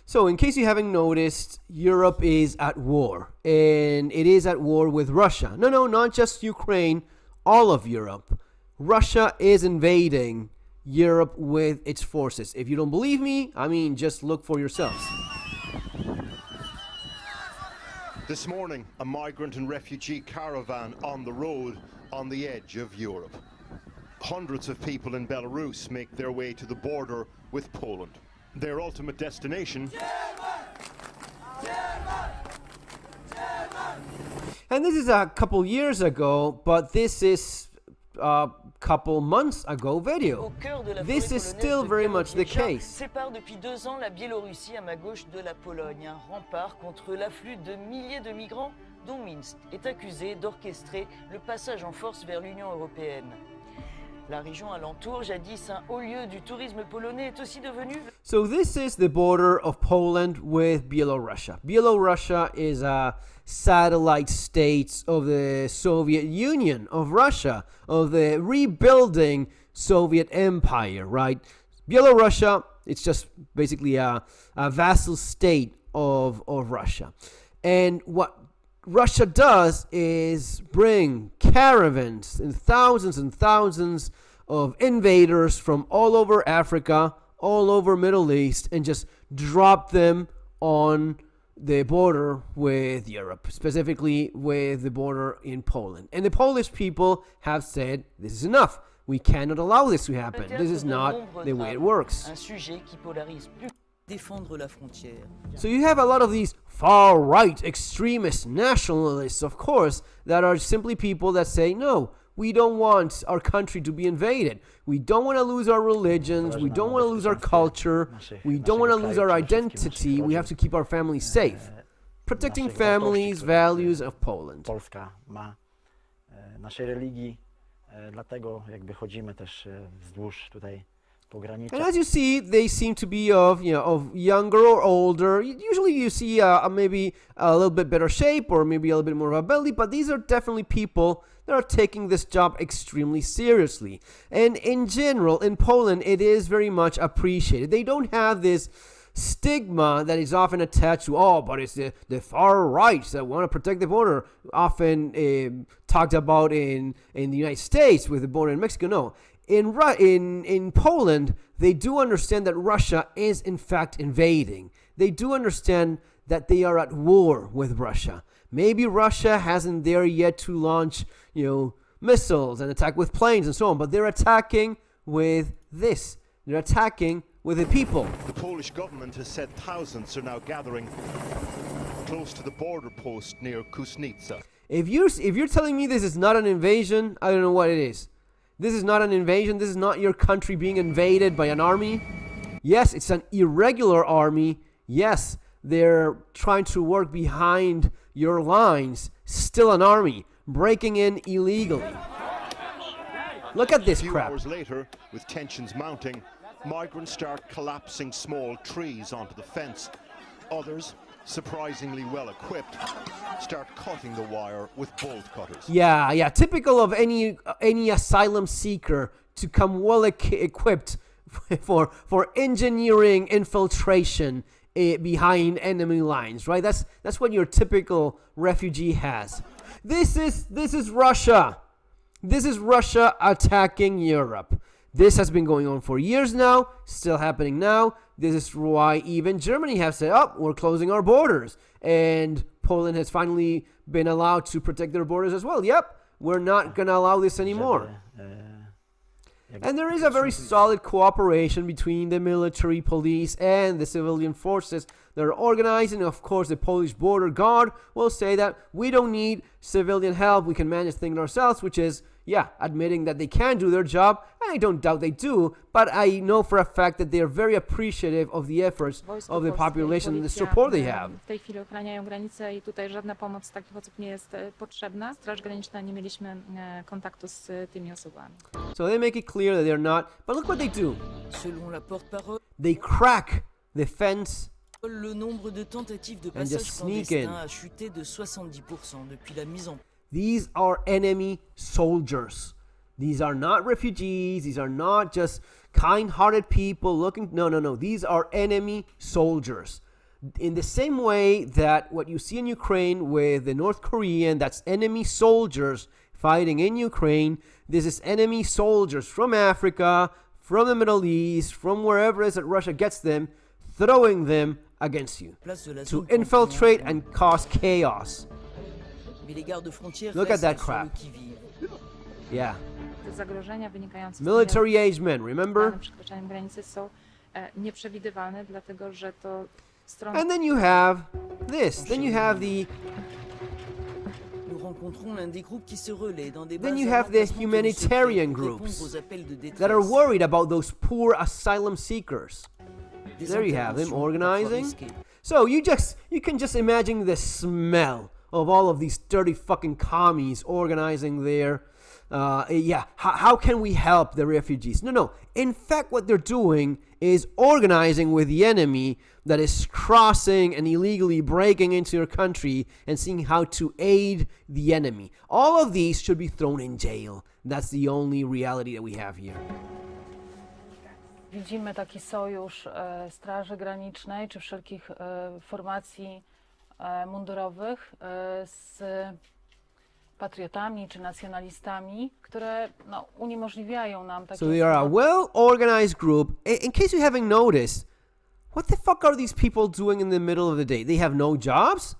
So, in case you haven't noticed, Europe is at war, and it is at war with Russia. No, not just Ukraine, all of Europe. Russia is invading Europe with its forces. If you don't believe me, just look for yourselves. This morning, a migrant and refugee caravan on the road on the edge of Europe. Hundreds of people in Belarus make their way to the border with Poland. Their ultimate destination... And this is a couple years ago, but this is a couple months ago video. This is still very much the case. Sépare depuis 2 ans la Biélorussie à ma gauche de la Pologne, un rempart contre l'afflux de milliers de migrants dont Minsk est accusé d'orchestrer le passage en force vers l'Union européenne. La région alentour, jadis un haut lieu du tourisme polonais, est aussi devenue... So this is the border of Poland with Belarus. Belarus is a satellite state of the Soviet Union, of Russia, of the rebuilding Soviet Empire, right? Belarus, it's just basically a vassal state of Russia. And what Russia does is bring caravans and thousands of invaders from all over Africa, all over Middle East, and just drop them on the border with Europe, specifically with the border in Poland. And the Polish people have said, this is enough. We cannot allow this to happen. This is not the way it works. So you have a lot of these far-right extremist nationalists, of course, that are simply people that say, no, we don't want our country to be invaded. We don't want to lose our religions. We don't want to lose our culture. We don't want to lose our identity. We have to keep our families safe. Protecting families, values of Poland. Polska ma naszej religii, dlatego jakby chodzimy też wzdłuż tutaj. And as you see, they seem to be of younger or older. Usually you see maybe a little bit better shape or maybe a little bit more of ability, but these are definitely people that are taking this job extremely seriously. And in general, in Poland, it is very much appreciated. They don't have this stigma that is often attached to, but it's the far right that want to protect the border, often talked about in the United States with the border in Mexico. No. In Poland, they do understand that Russia is in fact invading. They do understand that they are at war with Russia. Maybe Russia hasn't there yet to launch, missiles and attack with planes and so on, but they're attacking with this. They're attacking with the people. The Polish government has said thousands are now gathering close to the border post near Kusnica. If you're telling me this is not an invasion, I don't know what it is. This is not an invasion. This is not your country being invaded by an army. Yes, it's an irregular army. Yes, they're trying to work behind your lines. Still an army, breaking in illegally. Look at this crap. A few hours later, with tensions mounting, migrants start collapsing small trees onto the fence. Others, surprisingly well equipped, start cutting the wire with bolt cutters. Yeah, typical of any asylum seeker to come well equipped for engineering infiltration behind enemy lines, right? That's what your typical refugee has. This is Russia. This is Russia attacking Europe. This has been going on for years now, still happening now. This is why even Germany has said, we're closing our borders. And Poland has finally been allowed to protect their borders as well. Yep, we're not going to allow this anymore. And there is a very solid cooperation between the military, police, and the civilian forces that are organized. And of course, the Polish border guard will say that we don't need civilian help. We can manage things ourselves, which is, admitting that they can do their job. And I don't doubt they do, but I know for a fact that they are very appreciative of the efforts of the population and the support they have. W tej chwili ochraniają granicę i tutaj żadna pomoc takich osób nie jest potrzebna. Straż Graniczna, nie mieliśmy kontaktu z tymi osobami. So they make it clear that they're not, but look what they do. They crack the fence Le nombre de tentatives de passage clandestin a chuté de 70% depuis la mise en. These are enemy soldiers. These are not refugees. These are not just kind-hearted people looking. No. These are enemy soldiers. In the same way that what you see in Ukraine with the North Korean, that's enemy soldiers fighting in Ukraine, this is enemy soldiers from Africa, from the Middle East, from wherever it is that Russia gets them, throwing them against you to infiltrate and cause chaos. Look at that crap. Yeah. Te zagrożenia wynikające z Military age men, remember? przekraczaniem granicy są nieprzewidywalne, dlatego że to strona... And then you have this. Then you have the Then you have the humanitarian groups that are worried about those poor asylum seekers. There you have them organizing. So you can just imagine the smell of all of these dirty fucking commies organizing there. How can we help the refugees? No. In fact, what they're doing is organizing with the enemy that is crossing and illegally breaking into your country and seeing how to aid the enemy. All of these should be thrown in jail. That's the only reality that we have here. Widzimy taki sojusz Straży Granicznej czy wszelkich formacji mundurowych z patriotami czy nacjonalistami, które uniemożliwiają nam takie... So they are a well-organized group. In case you haven't noticed, what the fuck are these people doing in the middle of the day? They have no jobs.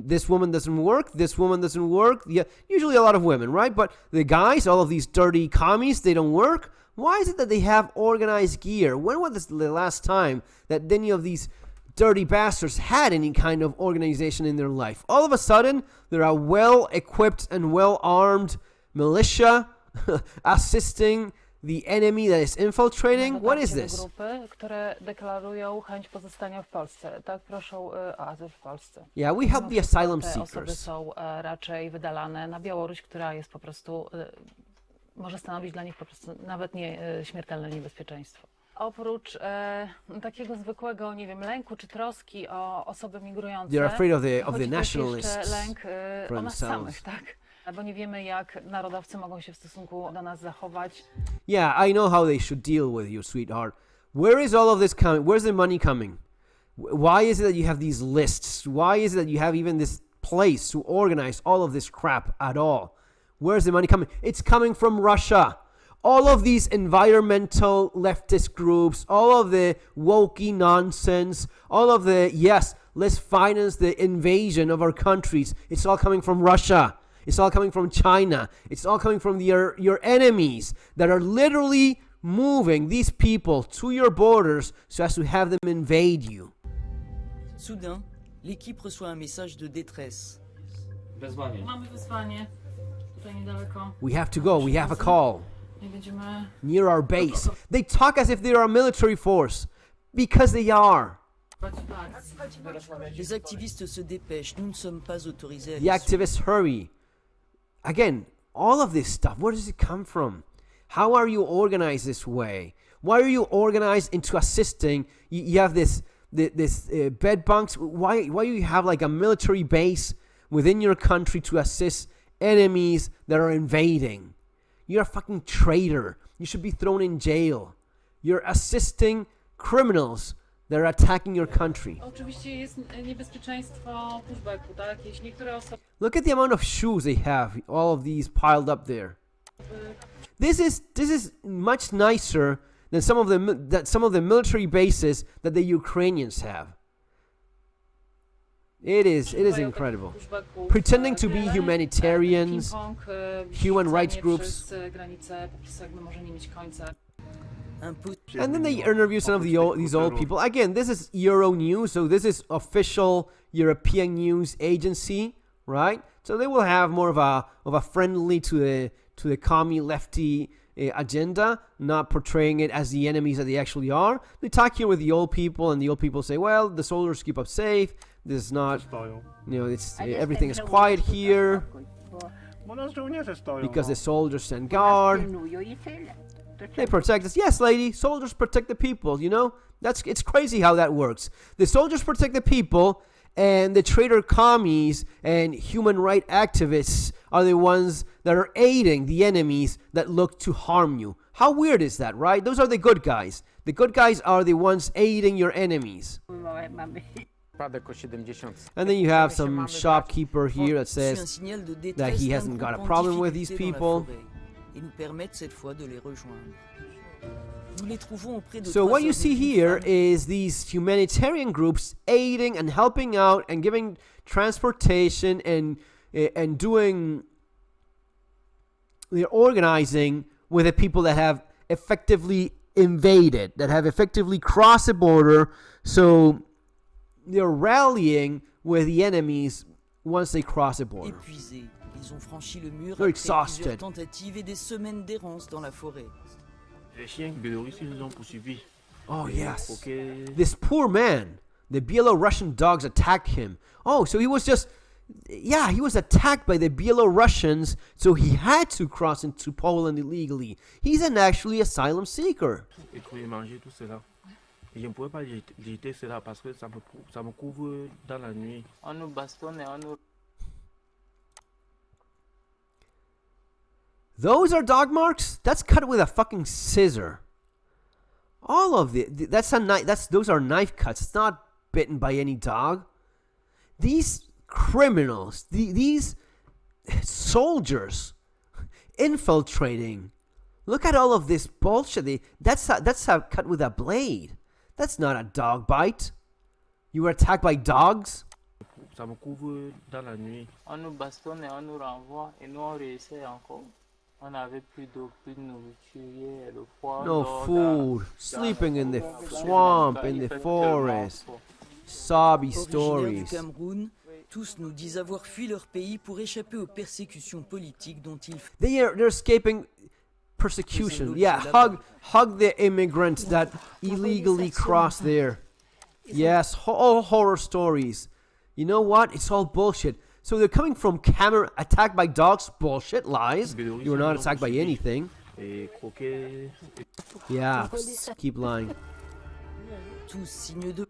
This woman doesn't work. This woman doesn't work. Yeah, usually a lot of women, right? But the guys, all of these dirty commies, they don't work. Why is it that they have organized gear? When was the last time that any of these dirty bastards had any kind of organization in their life? All of a sudden, there are well-equipped and well-armed militia assisting the enemy that is infiltrating. What is this? Grupy, które deklarują chęć pozostania w Polsce. Tak, proszą o azyl w Polsce. Yeah, we help the asylum Te osoby seekers. są raczej wydalane na Białoruś, która jest po prostu, może stanowić dla nich po prostu nawet nie śmiertelne niebezpieczeństwo. Oprócz takiego zwykłego, nie wiem, lęku czy troski o osoby migrujące, They're afraid of the chodzi też nationalists jeszcze lęk for o nas themselves. samych, tak? Bo nie wiemy, jak narodowcy mogą się w stosunku do nas zachować. Yeah, I know how they should deal with you, sweetheart. Where is all of this coming? Where's the money coming? Why is it that you have these lists? Why is it that you have even this place to organize all of this crap at all? Where's the money coming? It's coming from Russia. All of these environmental leftist groups, all of the wokey nonsense, all of the, yes, let's finance the invasion of our countries. It's all coming from Russia. It's all coming from China. It's all coming from your enemies that are literally moving these people to your borders so as to have them invade you. Soudain, l'équipe reçoit un message de détresse. Wezwanie. Mamy wyzwanie tutaj niedaleko. We have to go. We have a call Nie będziemy... near our base. They talk as if they are a military force because they are. Les activistes se dépêchent, nous ne sommes pas autorisés à The les activists hurry. Again, all of this stuff, where does it come from? How are you organized this way? Why are you organized into assisting? You have this bed bunks. Why do you have like a military base within your country to assist enemies that are invading? You're a fucking traitor. You should be thrown in jail. You're assisting criminals that are attacking your country. Oczywiście jest niebezpieczeństwo pushbacku, tak? Jeśli niektóre osoby... Look at the amount of shoes they have, all of these piled up there. This is much nicer than some of the military bases that the Ukrainians have. It is incredible. Pretending to be humanitarians, human rights groups. And then they interview some of these old people. Again, this is Euro News, so this is official European news agency, right? So they will have more of a friendly to the commie lefty agenda, not portraying it as the enemies that they actually are. They talk here with the old people, and the old people say, well, the soldiers keep us safe. This is not, it's everything is quiet here because the soldiers stand guard. They protect us. Yes, lady, soldiers protect the people, it's crazy how that works. The soldiers protect the people, and the traitor commies and human rights activists are the ones that are aiding the enemies that look to harm you. How weird is that, right? Those are the good guys. The good guys are the ones aiding your enemies. And then you have some shopkeeper here that Reçu un says signal de that détresse he d'un hasn't got a groupe en problem with these difficulté dans la people. forêt et nous permettent cette fois de les rejoindre. Nous les trouvons auprès de So trois what you hommes see et d'une here femme. is these humanitarian groups aiding and helping out and giving transportation and doing, they're organizing with the people that have effectively invaded, that have effectively crossed the border. So they're rallying with the enemies once they cross the border. Épuisés, ils ont franchi le mur They're après plusieurs exhausted. tentatives et des semaines d'errance dans la forêt. Les chiens biélorusses nous ont poursuivis. Oh, yes. Ok. This poor man, the Belarusian dogs attacked him. Oh, so he was just, yeah, he was attacked by the Belarusians, so he had to cross into Poland illegally. He's an actually asylum seeker. Et trouver manger tout cela. Et je ne pouvais pas jeter cela parce que ça me couvre dans la nuit. On nous bastonne et on nous... Those are dog marks? That's cut with a fucking scissor. All of those are knife cuts. It's not bitten by any dog. These criminals, these soldiers infiltrating. Look at all of this bullshit. That's cut with a blade. That's not a dog bite. You were attacked by dogs? Ça me couvre dans la nuit. On nous bastonne et on nous renvoie et nous on réessaye encore. On n'avait plus d'eau, plus de nourriture, le froid. No food. Sleeping in the swamp, in the forest. Sobby Originaires du stories. Cameroun, tous nous disent avoir fui leur pays pour échapper aux persécutions politiques dont ils They're escaping persecution. Yeah, hug the immigrants that illegally crossed there. Yes, all horror stories. You know what? It's all bullshit. So they're coming from Cameroon, attacked by dogs. Bullshit, lies. You were not attacked by anything. Et croquer. Yeah, keep lying. tous signent de...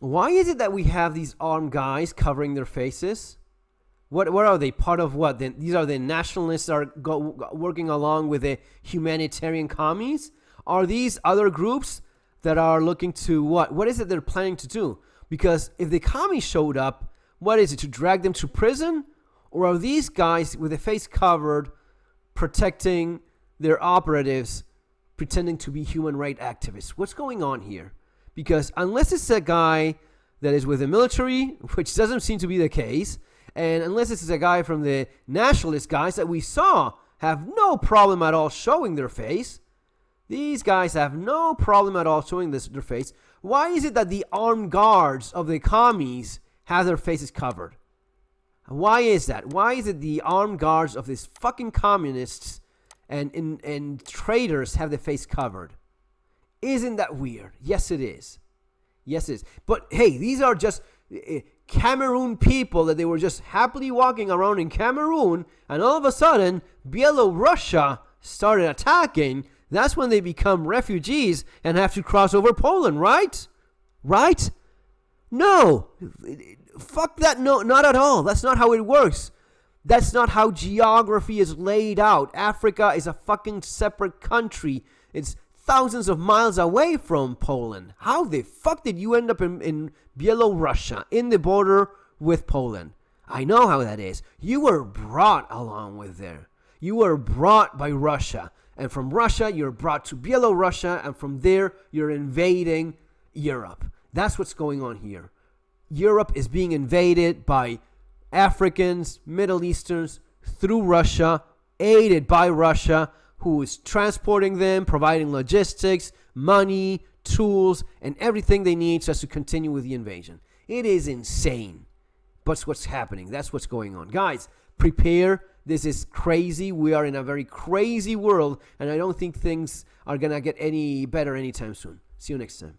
Why is it that we have these armed guys covering their faces? What are they? Part of what? These are the nationalists are working along with the humanitarian commies? Are these other groups that are looking to what? What is it they're planning to do? Because if the commies showed up, what is it? To drag them to prison? Or are these guys with their face covered protecting their operatives, pretending to be human rights activists? What's going on here? Because unless it's a guy that is with the military, which doesn't seem to be the case, and unless this is a guy from the nationalist guys that we saw have no problem at all showing their face, these guys have no problem at all showing their face. Why is it that the armed guards of the commies have their faces covered? Why is that? Why is it the armed guards of these fucking communists and traitors have their face covered? Isn't that weird? Yes, it is. Yes, it is. But hey, these are just Cameroon people that they were just happily walking around in Cameroon, and all of a sudden, Belarus started attacking. That's when they become refugees and have to cross over Poland, right? Right? No. Fuck that. No, not at all. That's not how it works. That's not how geography is laid out. Africa is a fucking separate country. It's thousands of miles away from Poland. How the fuck did you end up in Belarus, in the border with Poland? I know how that is. You were brought along with there. You were brought by Russia. And from Russia, you're brought to Belarus, and from there, you're invading Europe. That's what's going on here. Europe is being invaded by Africans, Middle Easterns, through Russia, aided by Russia, who is transporting them, providing logistics, money, tools, and everything they need just to continue with the invasion. It is insane. But what's happening. That's what's going on. Guys, prepare. This is crazy. We are in a very crazy world, and I don't think things are going to get any better anytime soon. See you next time.